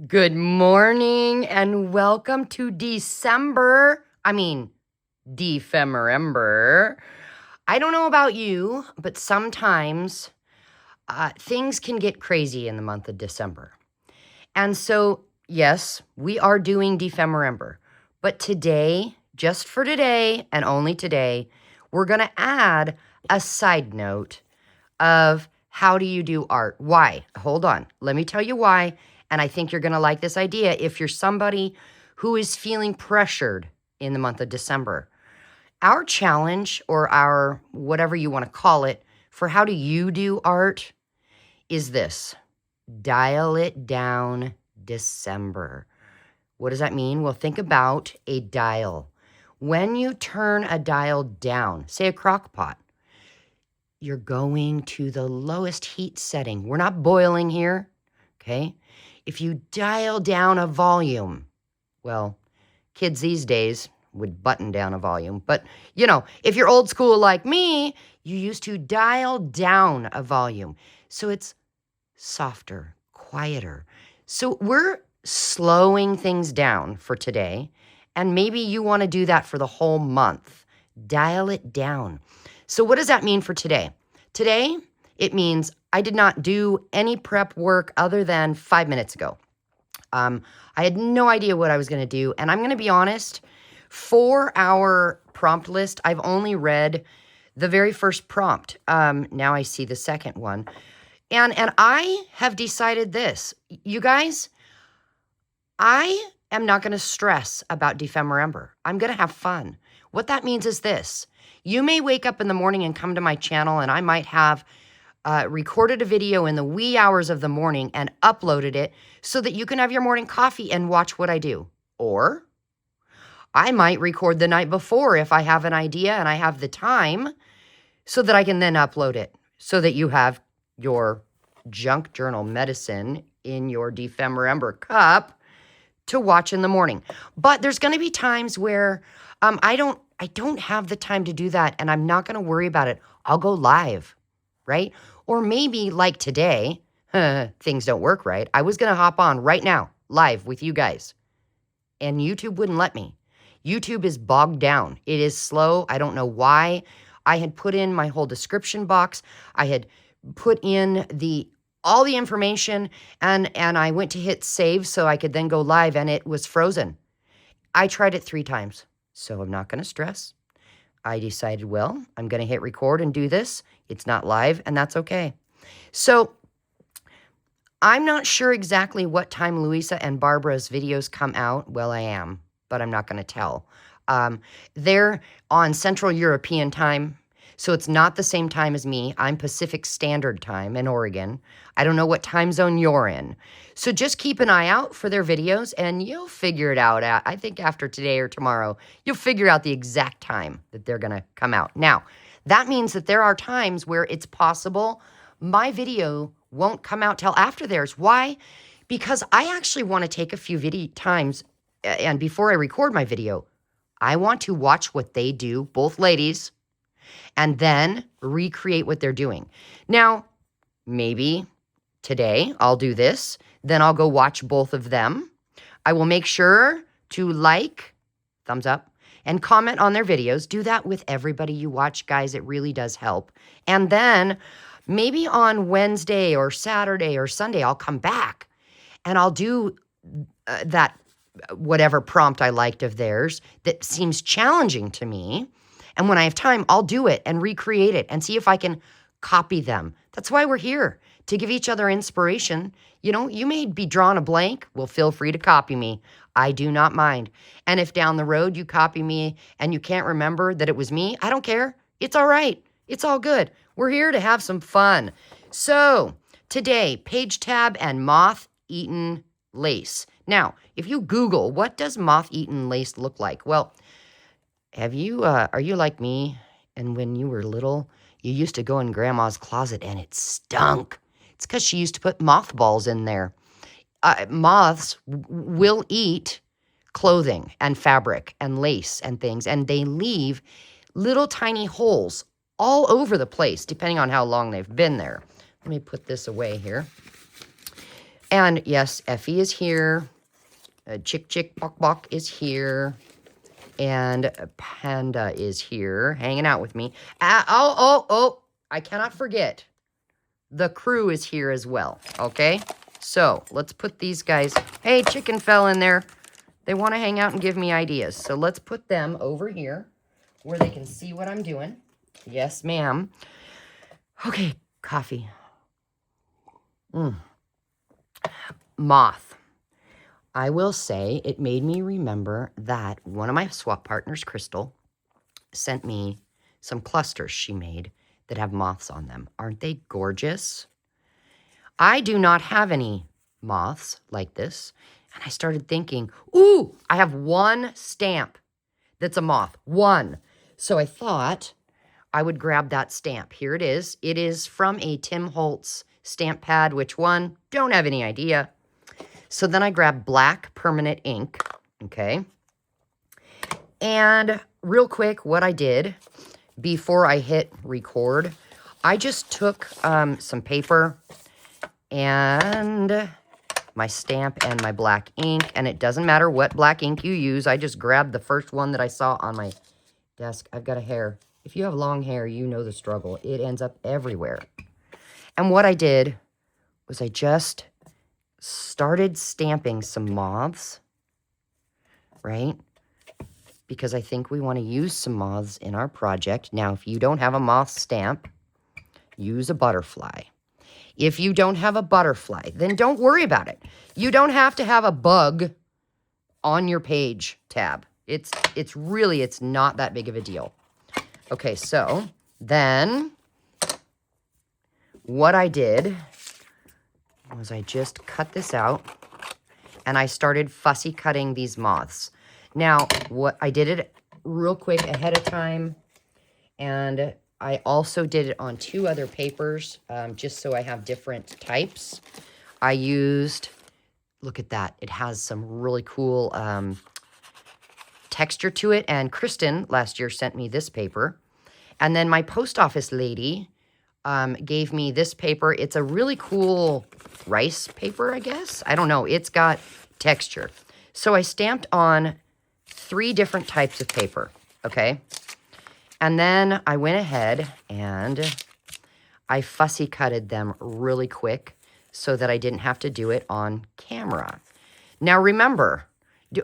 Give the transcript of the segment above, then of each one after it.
Good morning and welcome to December. Defemember. I don't know about you, but sometimes things can get crazy in the month of December. And so, yes, we are doing Defemember. But today, just for today and only today, we're going to add a side note of how do you do art? Why? Hold on. Let me tell you why. And I think you're going to like this idea if you're somebody who is feeling pressured in the month of December. Our challenge, or our whatever you want to call it, for how do you do art is this: dial it down December. What does that mean? Well, think about a dial. When you turn a dial down, say a crock pot, you're going to the lowest heat setting. We're not boiling here, okay? If you dial down a volume, well, kids these days would button down a volume. But, if you're old school like me, you used to dial down a volume. So it's softer, quieter. So we're slowing things down for today. And maybe you want to do that for the whole month. Dial it down. So what does that mean for today? Today, it means I did not do any prep work other than 5 minutes ago. I had no idea what I was going to do. And I'm going to be honest, for our prompt list, I've only read the very first prompt. Now I see the second one. And I have decided this. You guys, I am not going to stress about Defemember. I'm going to have fun. What that means is this. You may wake up in the morning and come to my channel, and I might have recorded a video in the wee hours of the morning and uploaded it so that you can have your morning coffee and watch what I do. Or I might record the night before if I have an idea and I have the time so that I can then upload it so that you have your junk journal medicine in your Defemember cup to watch in the morning. But there's going to be times where I don't have the time to do that, and I'm not going to worry about it. I'll go live, right? Or maybe like today, things don't work right. I was going to hop on right now, live with you guys, and YouTube wouldn't let me. YouTube is bogged down. It is slow. I don't know why. I had put in my whole description box. I had put in all the information, and I went to hit save so I could then go live, and it was frozen. I tried it 3 times, so I'm not going to stress. I decided, well, I'm going to hit record and do this. It's not live, and that's okay. So I'm not sure exactly what time Louisa and Barbara's videos come out. Well, I am, but I'm not going to tell. They're on Central European time, so it's not the same time as me. I'm Pacific Standard Time in Oregon. I don't know what time zone you're in. So just keep an eye out for their videos, and you'll figure it out. I think after today or tomorrow, you'll figure out the exact time that they're going to come out. Now, that means that there are times where it's possible my won't come out till after theirs. Why? Because I actually want to take a few times, and before I record my video, I want to watch what they do, both ladies, and then recreate what they're doing. Now, maybe today I'll do this, then I'll go watch both of them. I will make sure to like, thumbs up, and comment on their videos. Do that with everybody you watch, guys. It really does help. And then maybe on Wednesday or Saturday or Sunday, I'll come back and I'll do that whatever prompt I liked of theirs that seems challenging to me. And when I have time, I'll do it and recreate it and see if I can copy them. That's why we're here, to give each other inspiration. You may be drawn a blank. Well, feel free to copy me. I do not mind. And if down the road you copy me and you can't remember that it was me, I don't care. It's all right. It's all good. We're here to have some fun. So today, page tab and moth-eaten lace. Now, if you Google, what does moth-eaten lace look like? Well, are you like me? And when you were little, you used to go in Grandma's closet and it stunk. It's because she used to put mothballs in there. Moths will eat clothing and fabric and lace and things, and they leave little tiny holes all over the place, depending on how long they've been there. Let me put this away here. And yes, Effie is here. Chick Chick Bok Bok is here. And Panda is here, hanging out with me. Oh, I cannot forget. The crew is here as well, okay? So, let's put these guys... Hey, Chicken fell in there. They want to hang out and give me ideas. So, let's put them over here where they can see what I'm doing. Yes, ma'am. Okay, coffee. Moth. I will say it made me remember that one of my swap partners, Crystal, sent me some clusters she made that have moths on them. Aren't they gorgeous? I do not have any moths like this. And I started thinking, ooh, I have one stamp that's a moth. One. So I thought I would grab that stamp. Here it is. It is from a Tim Holtz stamp pad. Which one? Don't have any idea. So then I grabbed black permanent ink, okay? And real quick, what I did before I hit record, I just took some paper and my stamp and my black ink, and it doesn't matter what black ink you use. I just grabbed the first one that I saw on my desk. I've got a hair. If you have long hair, you know the struggle. It ends up everywhere. And what I did was I just started stamping some moths, right? Because I think we want to use some moths in our project. Now, if you don't have a moth stamp, use a butterfly. If you don't have a butterfly, then don't worry about it. You don't have to have a bug on your page tab. It's not that big of a deal. Okay, so then what I did was I just cut this out and I started fussy cutting these moths. Now, what I did it real quick ahead of time, and I also did it on 2 other papers, just so I have different types. I used, look at that, it has some really cool texture to it, and Kristen last year sent me this paper. And then my post office lady gave me this paper. It's a really cool rice paper, I guess. I don't know. It's got texture. So I stamped on 3 different types of paper, okay? And then I went ahead and I fussy cutted them really quick so that I didn't have to do it on camera. Now remember,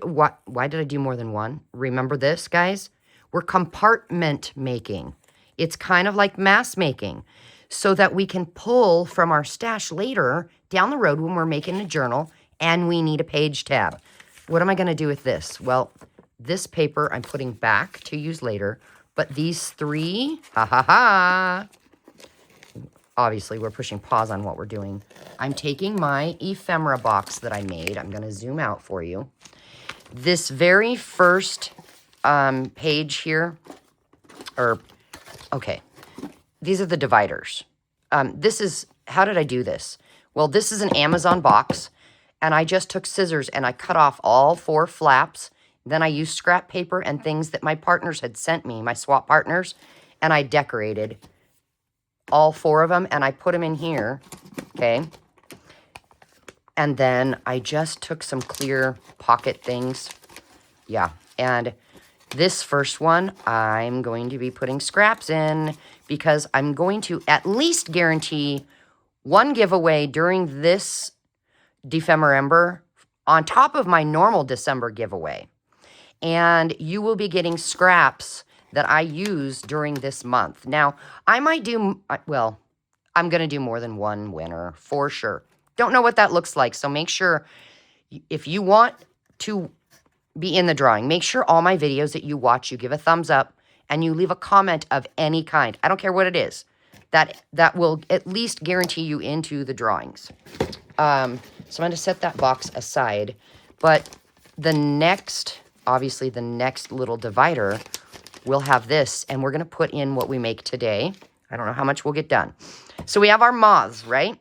why did I do more than one? Remember this, guys? We're compartment making. It's kind of like mass making, so that we can pull from our stash later down the road when we're making a journal and we need a page tab. What am I going to do with this? Well, this paper I'm putting back to use later, but these 3, obviously we're pushing pause on what we're doing. I'm taking my ephemera box that I made. I'm going to zoom out for you. This very first page here, okay, these are the dividers. How did I do this? Well, this is an Amazon box, and I just took scissors and I cut off all 4 flaps. Then I used scrap paper and things that my partners had sent me, my swap partners, and I decorated all 4 of them, and I put them in here, okay? And then I just took some clear pocket things. Yeah, and this first one, I'm going to be putting scraps in because I'm going to at least guarantee 1 giveaway during this Defemember on top of my normal December giveaway. And you will be getting scraps that I use during this month. Now, I might do, well, I'm going to do more than 1 winner for sure. Don't know what that looks like, so make sure if you want to be in the drawing, make sure all my videos that you watch, you give a thumbs up and you leave a comment of any kind. I don't care what it is. That will at least guarantee you into the drawings. So I'm going to set that box aside. But the next, obviously the next little divider will have this, and we're going to put in what we make today. I don't know how much we'll get done. So we have our moths, right?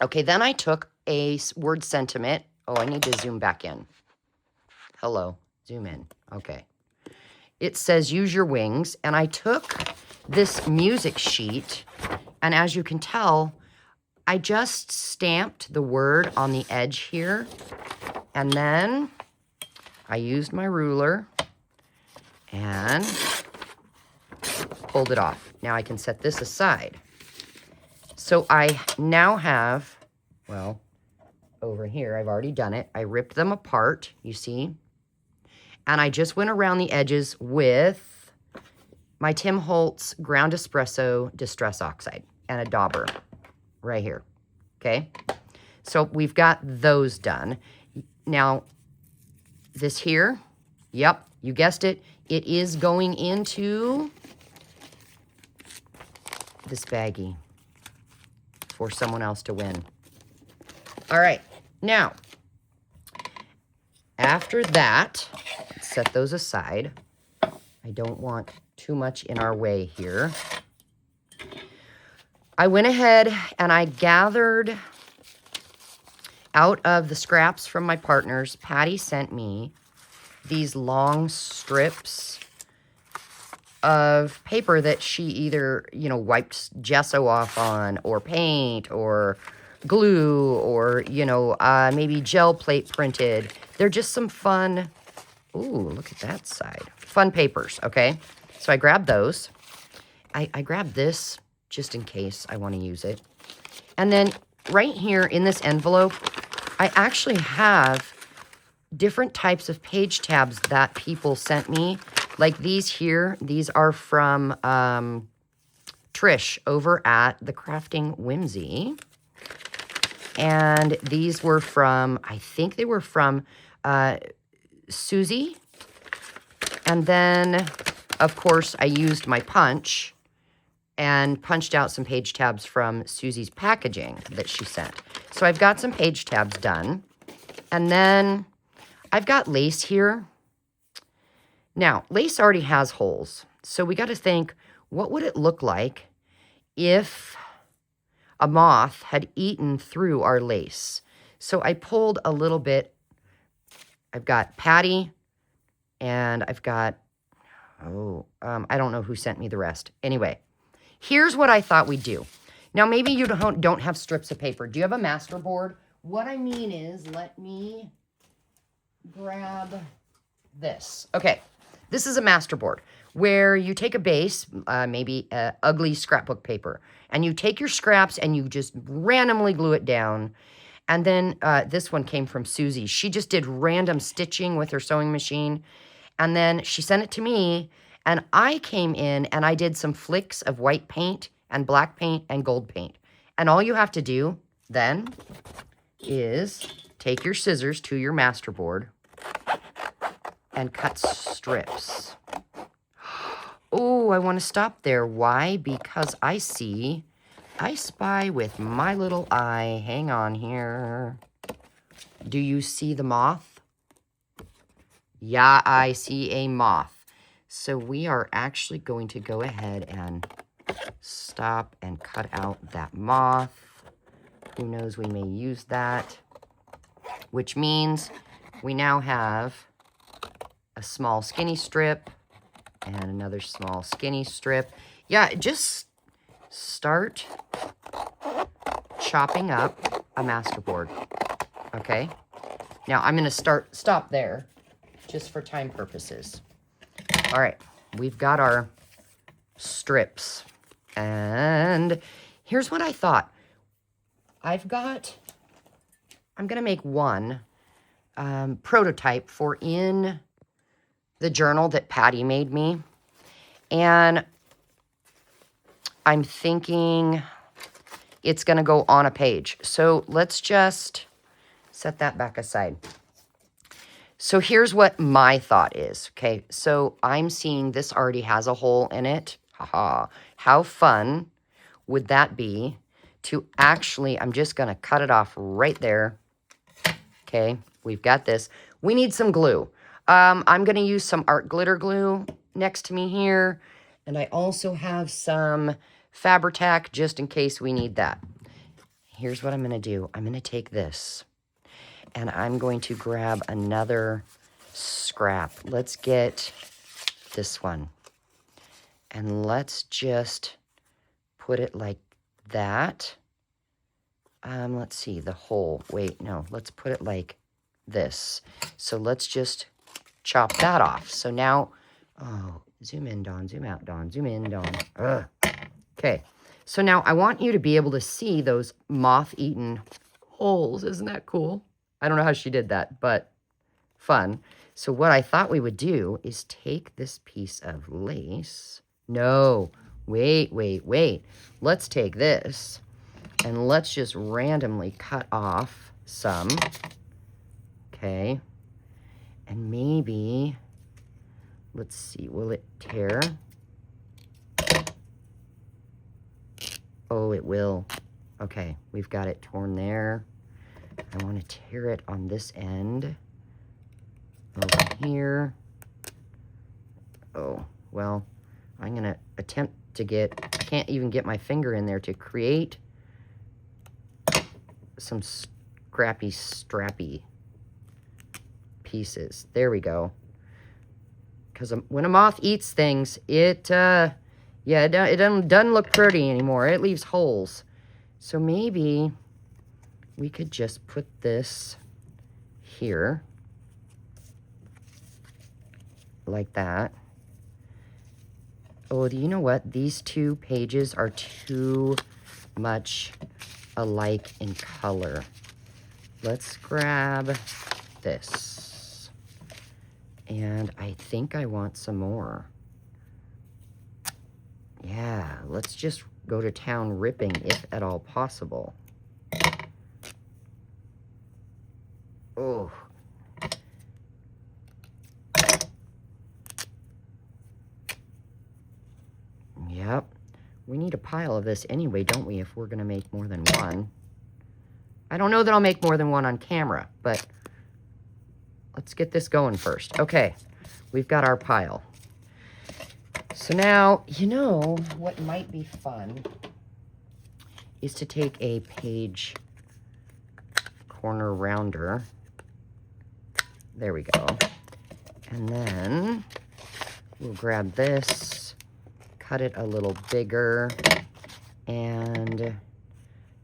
Okay, then I took a word sentiment. Oh, I need to zoom back in. Hello, zoom in. Okay. It says use your wings, and I took this music sheet, and as you can tell, I just stamped the word on the edge here, and then I used my ruler and pulled it off. Now I can set this aside. So I now have, well, over here, I've already done it. I ripped them apart, you see? And I just went around the edges with my Tim Holtz Ground Espresso Distress Oxide and a dauber right here, okay? So we've got those done. Now, this here, yep, you guessed it. It is going into this baggie for someone else to win. All right, now, after that, let's set those aside. I don't want too much in our way here. I went ahead and I gathered out of the scraps from my partners. Patty sent me these long strips of paper that she either, you know, wiped gesso off on, or paint, or glue, or, you know, maybe gel plate printed. They're just some fun, ooh, look at that side. Fun papers, okay? So I grabbed those. I grabbed this just in case I want to use it. And then right here in this envelope, I actually have different types of page tabs that people sent me. Like these here, these are from Trish over at the Crafting Whimsy. And these were from, I think they were from Susie. And then, of course, I used my punch and punched out some page tabs from Susie's packaging that she sent. So I've got some page tabs done. And then I've got lace here. Now, lace already has holes. So we got to think, what would it look like if a moth had eaten through our lace? So I pulled a little bit. I've got Patty, and I've got, I don't know who sent me the rest. Anyway, here's what I thought we'd do. Now, maybe you don't have strips of paper. Do you have a master board? What I mean is, let me grab this. Okay, this is a master board where you take a base, maybe ugly scrapbook paper, and you take your scraps and you just randomly glue it down. And then this one came from Susie. She just did random stitching with her sewing machine. And then she sent it to me, and I came in and I did some flicks of white paint and black paint and gold paint. And all you have to do then is take your scissors to your master board and cut strips. Oh, I want to stop there. Why? Because I spy with my little eye. Hang on here. Do you see the moth? Yeah, I see a moth. So we are actually going to go ahead and stop and cut out that moth. Who knows, we may use that. Which means we now have a small skinny strip and another small skinny strip. Yeah, just start chopping up a master board. Okay? Now I'm going to stop there just for time purposes. All right, we've got our strips. And here's what I thought. I'm going to make one prototype for in the journal that Patty made me. And I'm thinking it's going to go on a page. So let's just set that back aside. So here's what my thought is, okay? So I'm seeing this already has a hole in it. Haha. How fun would that be to actually, I'm just going to cut it off right there. Okay, we've got this. We need some glue. I'm going to use some art glitter glue next to me here. And I also have some Fabri-Tac just in case we need that. Here's what I'm going to do. I'm going to take this. And I'm going to grab another scrap. Let's get this one. And let's just put it like that. let's see, the hole. Wait, no, let's put it like this. So let's just chop that off. So now, oh, zoom in, Dawn, zoom out, Dawn, zoom in, Dawn. Ugh. Okay, so now I want you to be able to see those moth-eaten holes. Isn't that cool? I don't know how she did that, but fun. So what I thought we would do is take this piece of lace. No, wait. Let's take this and let's just randomly cut off some. Okay. And maybe, let's see, will it tear? Oh, it will. Okay, we've got it torn there. I want to tear it on this end. Over here. Oh, well, I'm going to attempt to get, I can't even get my finger in there to create some scrappy, strappy pieces. There we go. Because when a moth eats things, it doesn't look pretty anymore. It leaves holes. So maybe we could just put this here. Like that. Oh, do you know what? These two pages are too much alike in color. Let's grab this. And I think I want some more. Yeah, let's just go to town ripping if at all possible. Oh. Yep. We need a pile of this anyway, don't we, if we're going to make more than one. I don't know that I'll make more than one on camera, but let's get this going first. Okay, we've got our pile. So now, you know what might be fun is to take a page corner rounder. There we go. And then we'll grab this, cut it a little bigger, and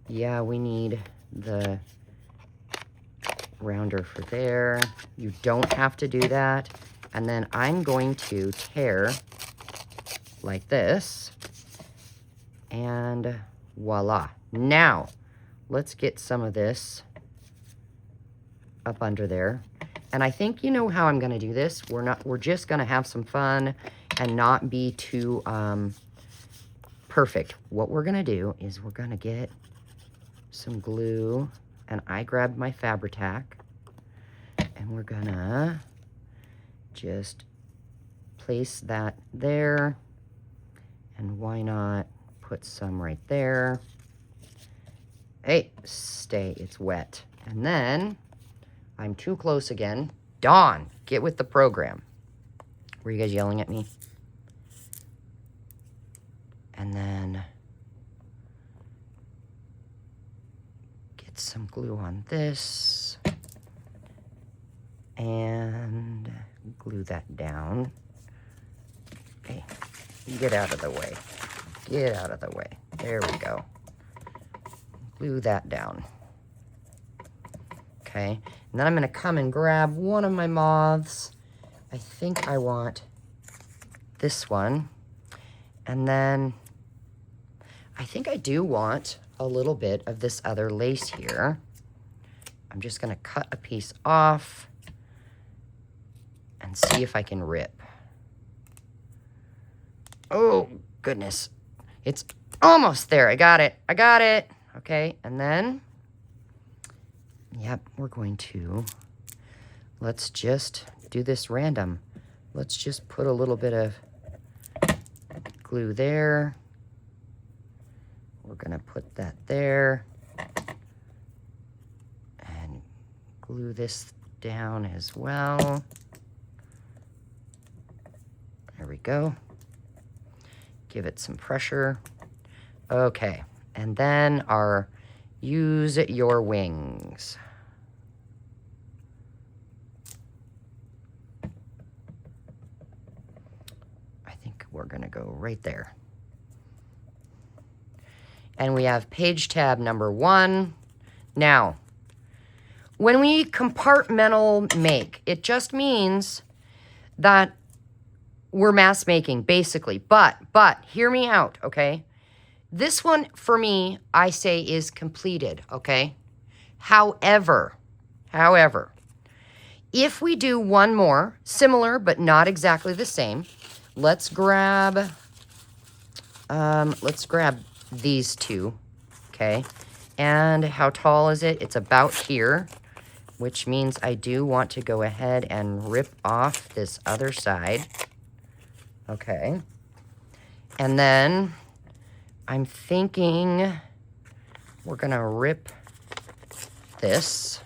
yeah, we need the rounder for there. You don't have to do that. And then I'm going to tear like this, and voila. Now, let's get some of this up under there. And I think you know how I'm going to do this. We're just going to have some fun and not be too perfect. What we're going to do is we're going to get some glue, and I grabbed my Fabri-Tac, and we're going to just place that there, and why not put some right there. Hey, stay, it's wet. And then I'm too close again. Dawn, get with the program. Were you guys yelling at me? And then get some glue on this and glue that down. Okay, get out of the way. Get out of the way. There we go. Glue that down. Okay, and then I'm going to come and grab one of my moths. I think I want this one. And then I think I do want a little bit of this other lace here. I'm just going to cut a piece off and see if I can rip. Oh, goodness. It's almost there. I got it. I got it. Okay, and then, yep, we're going to, let's just do this random. Let's just put a little bit of glue there. We're going to put that there. And glue this down as well. There we go. Give it some pressure. Okay, and then our use your wings. I think we're gonna go right there. And we have page tab number 1. Now, when we compartmental make, it just means that we're mass making, basically. But, hear me out, okay? This one, for me, I say is completed, okay? However, if we do one more, similar but not exactly the same, let's grab these two, okay? And how tall is it? It's about here, which means I do want to go ahead and rip off this other side, okay? And then I'm thinking we're gonna rip this,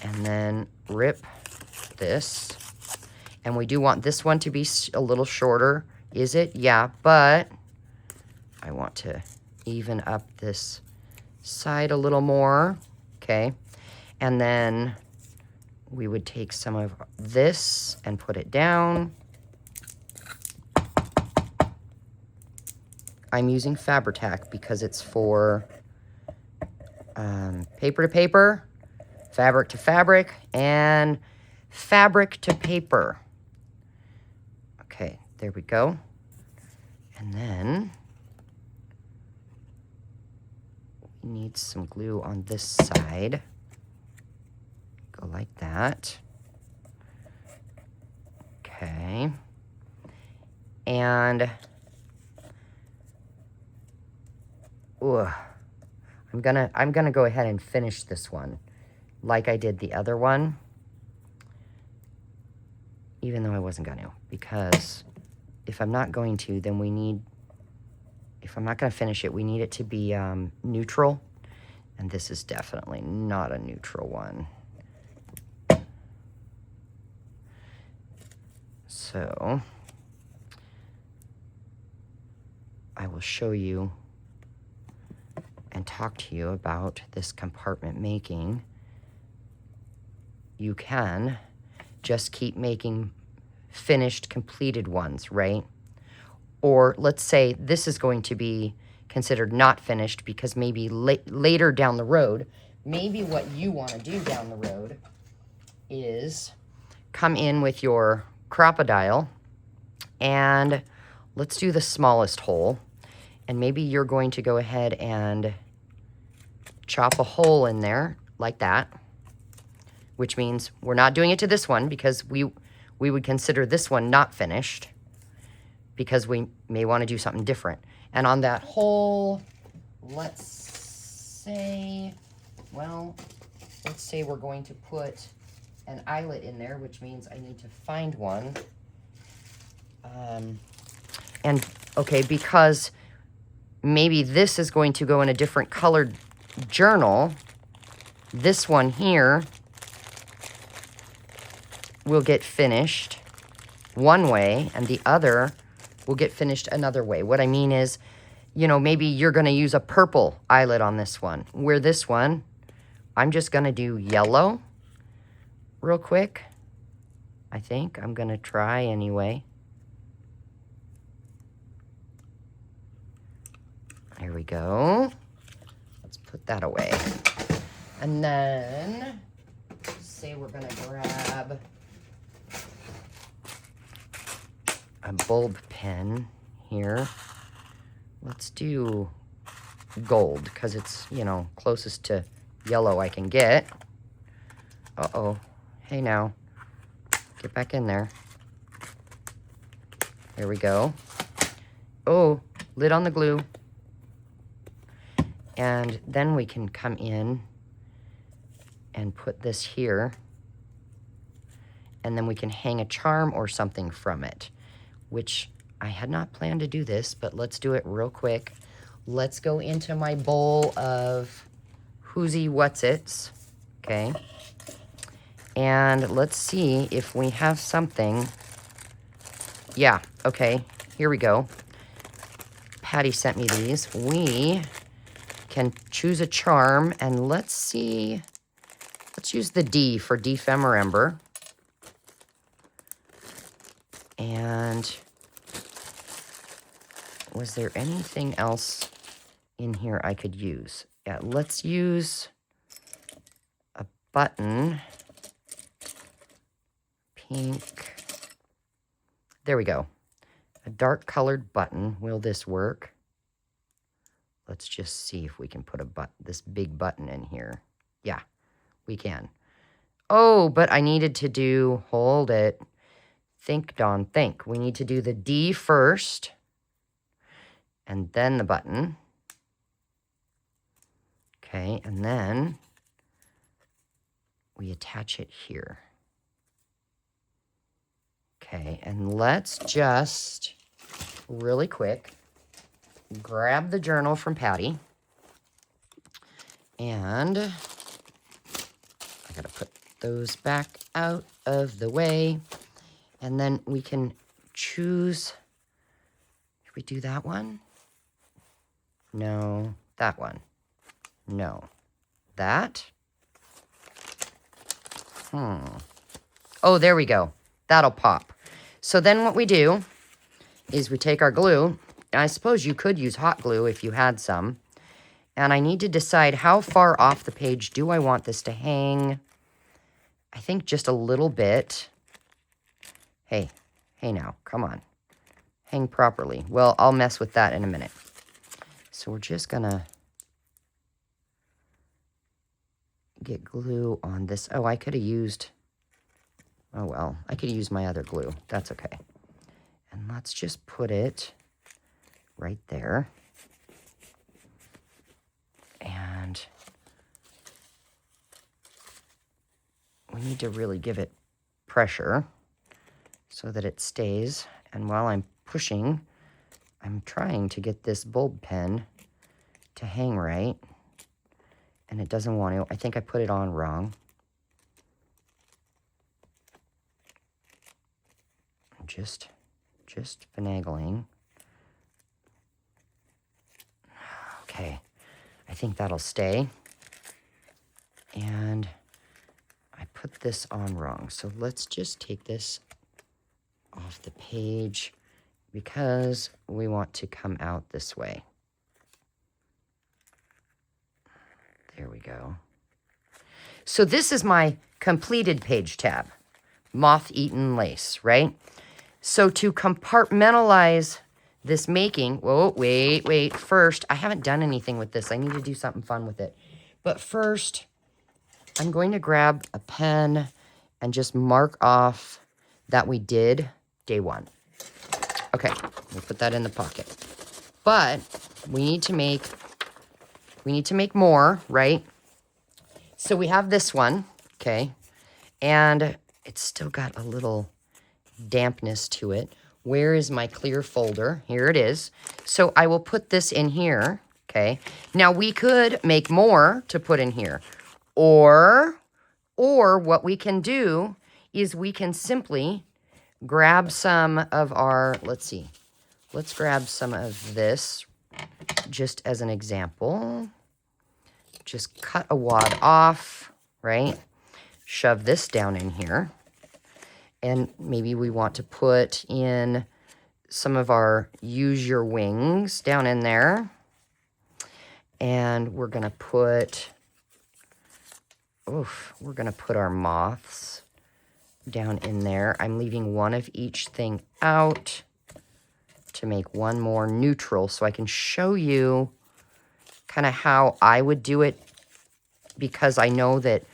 and then rip this. And we do want this one to be a little shorter. Is it? Yeah, but I want to even up this side a little more, okay? And then we would take some of this and put it down. I'm using Fabri-Tac because it's for paper to paper, fabric to fabric, and fabric to paper. Okay, there we go. And then we need some glue on this side. Go like that. Okay. And I'm gonna go ahead and finish this one like I did the other one, even though I wasn't gonna, because if I'm not going to, then if I'm not gonna finish it, we need it to be neutral, and this is definitely not a neutral one. So I will show you and talk to you about this compartment making. You can just keep making finished, completed ones, right? Or let's say this is going to be considered not finished because maybe later down the road, maybe what you want to do down the road is come in with your crocodile and let's do the smallest hole. And maybe you're going to go ahead and chop a hole in there like that, which means we're not doing it to this one because we would consider this one not finished because we may want to do something different. And on that hole, let's say we're going to put an eyelet in there, which means I need to find one. And okay, because maybe this is going to go in a different colored journal. This one here will get finished one way and the other will get finished another way. What I mean is, you know, maybe you're going to use a purple eyelet on this one, where this one, I'm just going to do yellow real quick. I think I'm going to try anyway. There we go. Let's put that away. And then, say we're gonna grab a bulb pen here. Let's do gold, because it's, you know, closest to yellow I can get. Uh-oh. Hey now. Get back in there. There we go. Oh, lid on the glue. And then we can come in and put this here. And then we can hang a charm or something from it, which I had not planned to do this, but let's do it real quick. Let's go into my bowl of Whoozy What's-Its, okay? And let's see if we have something. Yeah, okay, here we go. Patty sent me these. We can choose a charm, and let's see. Let's use the D for Defemorember. And was there anything else in here I could use? Yeah, let's use a button. Pink. There we go. A dark colored button. Will this work? Let's just see if we can put this big button in here. Yeah, we can. Oh, but I needed to do, hold it. Think, Dawn, think. We need to do the D first, and then the button. Okay, and then we attach it here. Okay, and let's just, really quick, grab the journal from Patty. And I gotta put those back out of the way. And then we can choose, should we do that one? No, that one. No, that. Oh, there we go. That'll pop. So then what we do is we take our glue. I suppose you could use hot glue if you had some. And I need to decide how far off the page do I want this to hang. I think just a little bit. Hey now, come on. Hang properly. Well, I'll mess with that in a minute. So we're just gonna get glue on this. Oh, I could have used, oh well, I could use my other glue. That's okay. And let's just put it right there. And we need to really give it pressure so that it stays. And while I'm pushing, I'm trying to get this bulb pen to hang right. And it doesn't want to. I think I put it on wrong. Just finagling. Okay, I think that'll stay. And I put this on wrong. So let's just take this off the page because we want to come out this way. There we go. So this is my completed page tab, moth-eaten lace, right? So to compartmentalize this making, whoa, wait, first, I haven't done anything with this. I need to do something fun with it. But first, I'm going to grab a pen and just mark off that we did day 1. Okay, we'll put that in the pocket. But we need to make more, right? So we have this one, okay? And it's still got a little dampness to it. Where is my clear folder? Here it is. So I will put this in here, okay? Now we could make more to put in here. Or what we can do is we can simply grab some of our, let's grab some of this just as an example. Just cut a wad off, right? Shove this down in here. And maybe we want to put in some of our use your wings down in there. And we're going to put, our moths down in there. I'm leaving one of each thing out to make one more neutral so I can show you kind of how I would do it, because I know that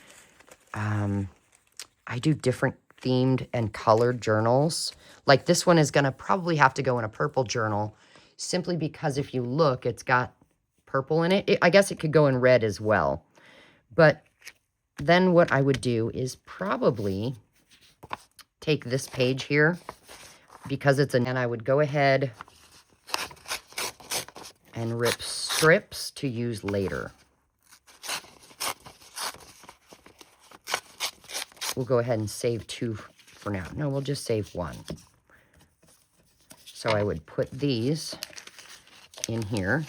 I do different themed and colored journals. Like this one is going to probably have to go in a purple journal simply because if you look, it's got purple in it. I guess it could go in red as well. But then what I would do is probably take this page here because and I would go ahead and rip strips to use later. We'll go ahead and save 2 for now. No, we'll just save 1. So I would put these in here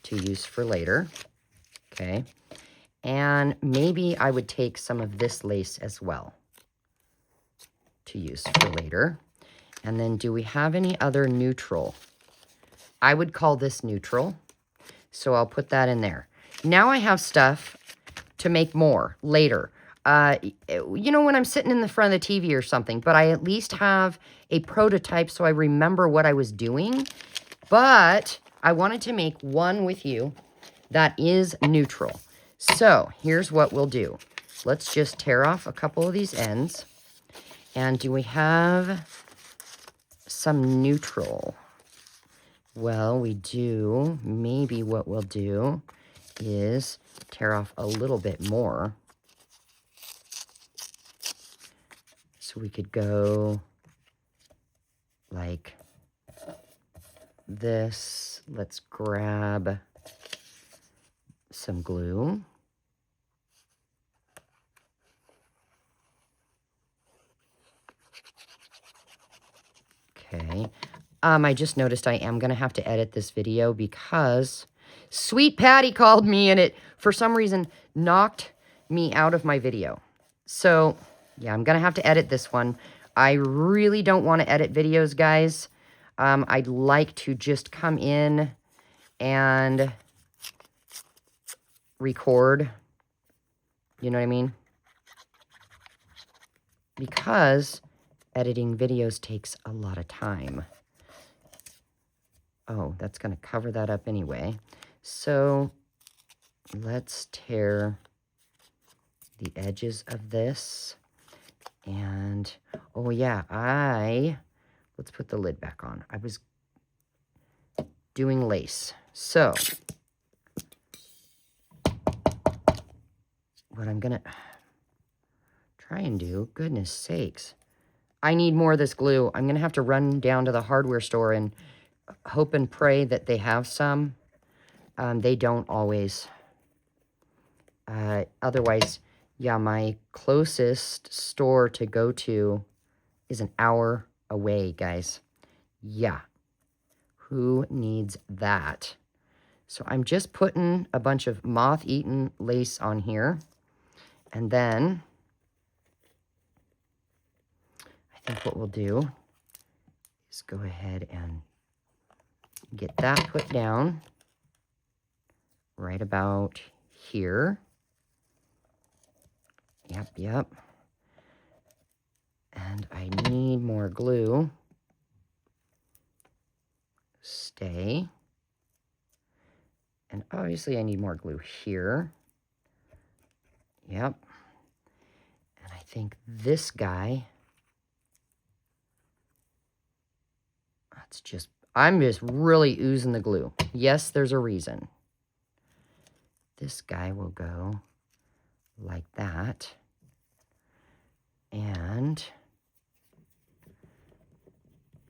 to use for later, okay? And maybe I would take some of this lace as well to use for later. And then do we have any other neutral? I would call this neutral. So I'll put that in there. Now I have stuff to make more later. You know, when I'm sitting in the front of the TV or something, but I at least have a prototype so I remember what I was doing. But I wanted to make one with you that is neutral. So here's what we'll do. Let's just tear off a couple of these ends. And do we have some neutral? Well, we do. Maybe what we'll do is tear off a little bit more. So we could go like this. Let's grab some glue. Okay. I just noticed I am going to have to edit this video because Sweet Patty called me and it, for some reason, knocked me out of my video. So, yeah, I'm going to have to edit this one. I really don't want to edit videos, guys. I'd like to just come in and record. You know what I mean? Because editing videos takes a lot of time. Oh, that's going to cover that up anyway. So let's tear the edges of this. And, oh yeah, let's put the lid back on. I was doing lace. So what I'm going to try and do, goodness sakes, I need more of this glue. I'm going to have to run down to the hardware store and hope and pray that they have some. They don't always. Otherwise, yeah, my closest store to go to is an hour away, guys. Yeah. Who needs that? So I'm just putting a bunch of moth-eaten lace on here. And then I think what we'll do is go ahead and get that put down right about here. Yep. And I need more glue. Stay. And obviously I need more glue here. Yep. And I think this guy, I'm just really oozing the glue. Yes, there's a reason. This guy will go like that. And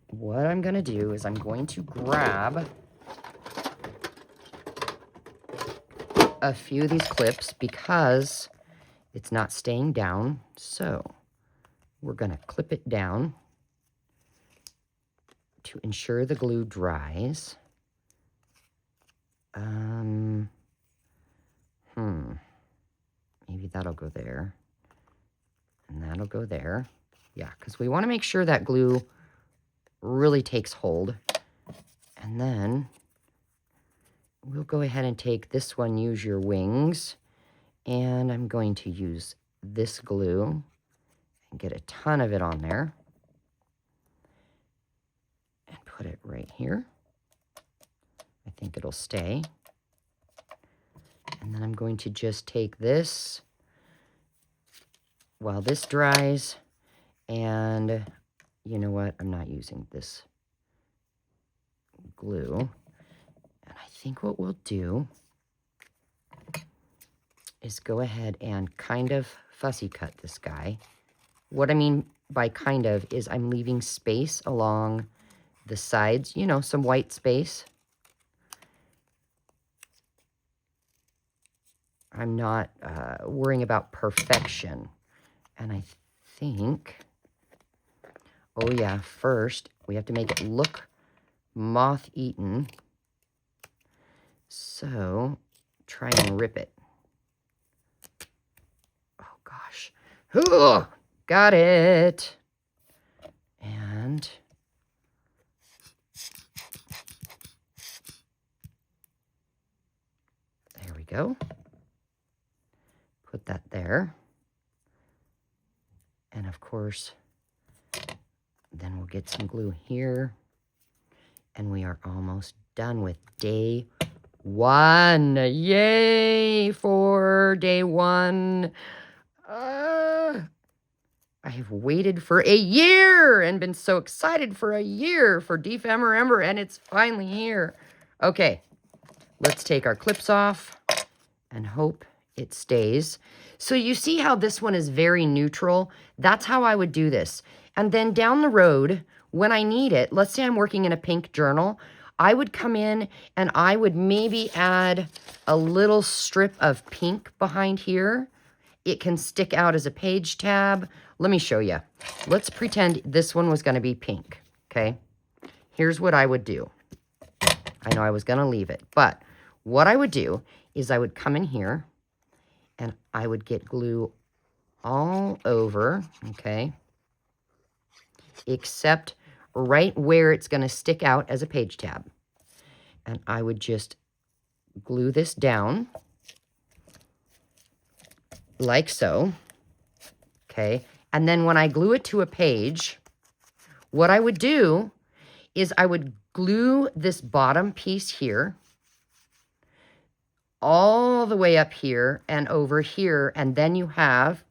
what I'm going to do is I'm going to grab a few of these clips because it's not staying down. So we're going to clip it down to ensure the glue dries. Maybe that'll go there. And that'll go there. Yeah, because we want to make sure that glue really takes hold. And then we'll go ahead and take this one, use your wings. And I'm going to use this glue and get a ton of it on there. And put it right here. I think it'll stay. And then I'm going to just take this while this dries. And you know what? I'm not using this glue. And I think what we'll do is go ahead and kind of fussy cut this guy. What I mean by kind of is I'm leaving space along the sides, you know, some white space. I'm not worrying about perfection. And I think, oh yeah, first we have to make it look moth-eaten. So try and rip it. Oh gosh. Ooh, got it. And go. Put that there. And of course, then we'll get some glue here. And we are almost done with day 1. Yay for day 1. I have waited for a year and been so excited for a year for Ember, and it's finally here. Okay, let's take our clips off and hope it stays. So you see how this one is very neutral? That's how I would do this. And then down the road, when I need it, let's say I'm working in a pink journal, I would come in and I would maybe add a little strip of pink behind here. It can stick out as a page tab. Let me show you. Let's pretend this one was going to be pink, okay? Here's what I would do. I know I was going to leave it, but what I would do is I would come in here and I would get glue all over, okay? Except right where it's going to stick out as a page tab. And I would just glue this down like so, okay? And then when I glue it to a page, what I would do is I would glue this bottom piece here all the way up here and over here, and then you have,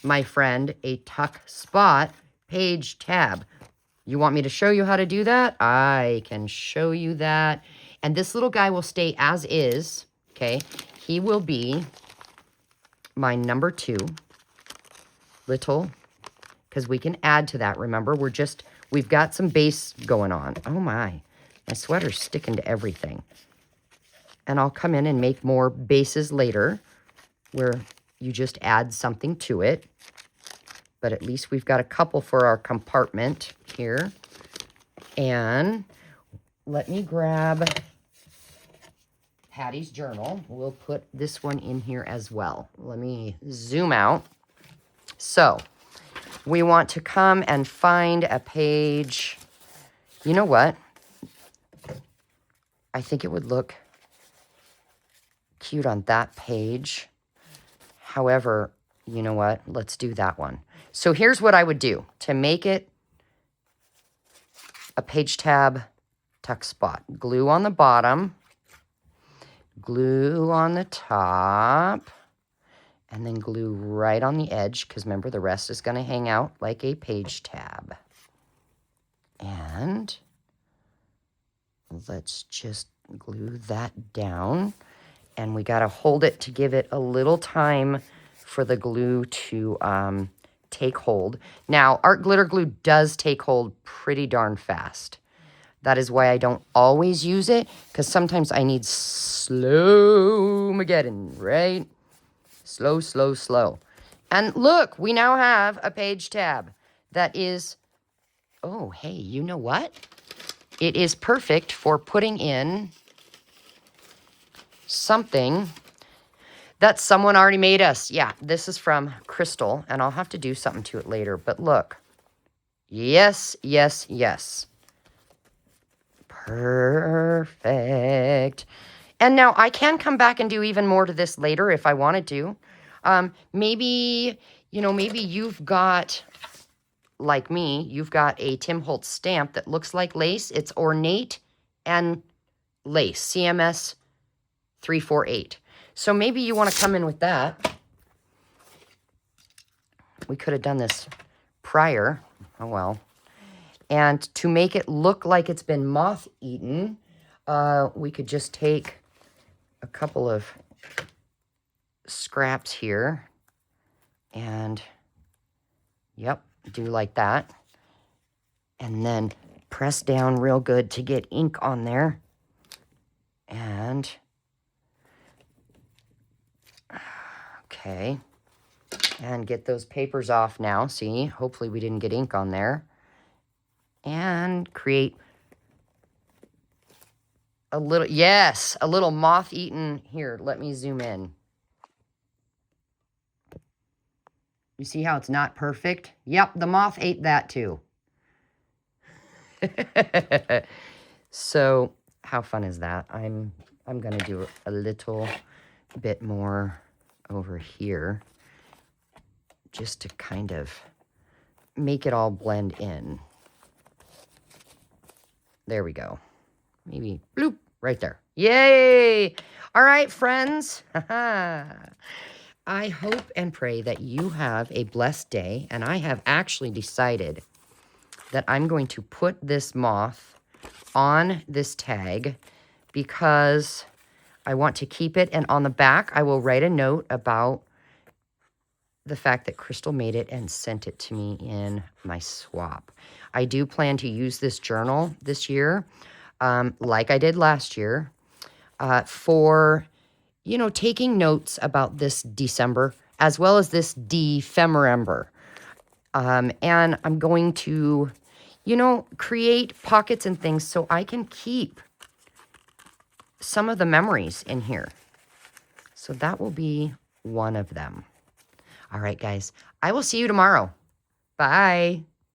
my friend, a tuck spot page tab. You want me to show you how to do that? I can show you that. And this little guy will stay as is, okay? He will be my number 2 little, because we can add to that. Remember, we've got some base going on. Oh my sweater's sticking to everything. And I'll come in and make more bases later where you just add something to it. But at least we've got a couple for our compartment here. And let me grab Patty's journal. We'll put this one in here as well. Let me zoom out. So we want to come and find a page. You know what? I think it would look cute on that page. However, you know what? Let's do that one. So here's what I would do to make it a page tab tuck spot. Glue on the bottom, glue on the top, and then glue right on the edge, because remember, the rest is going to hang out like a page tab. And let's just glue that down. And we got to hold it to give it a little time for the glue to take hold. Now, art glitter glue does take hold pretty darn fast. That is why I don't always use it, because sometimes I need slow-mageddon, right? Slow, slow, slow. And look, we now have a page tab that is, oh, hey, you know what? It is perfect for putting in something that someone already made us. Yeah, this is from Crystal, and I'll have to do something to it later. But look, yes, yes, yes. Perfect. And now I can come back and do even more to this later if I wanted to. Maybe, maybe you've got, like me, you've got a Tim Holtz stamp that looks like lace. It's ornate and lace, CMS 348. So maybe you want to come in with that. We could have done this prior. Oh, well. And to make it look like it's been moth-eaten, we could just take a couple of scraps here and, yep, do like that. And then press down real good to get ink on there. And, okay. And get those papers off now. See, hopefully we didn't get ink on there. And create a little, yes, a little moth-eaten. Here, let me zoom in. You see how it's not perfect? Yep, the moth ate that too. So, how fun is that? I'm going to do a little bit more over here just to kind of make it all blend in. There we go. Maybe bloop right there. Yay! All right, friends. I hope and pray that you have a blessed day. And I have actually decided that I'm going to put this moth on this tag because I want to keep it. And on the back, I will write a note about the fact that Crystal made it and sent it to me in my swap. I do plan to use this journal this year, like I did last year, for, you know, taking notes about this December as well as this Defemember. And I'm going to, you know, create pockets and things so I can keep some of the memories in here. So that will be one of them. All right, guys, I will see you tomorrow. Bye.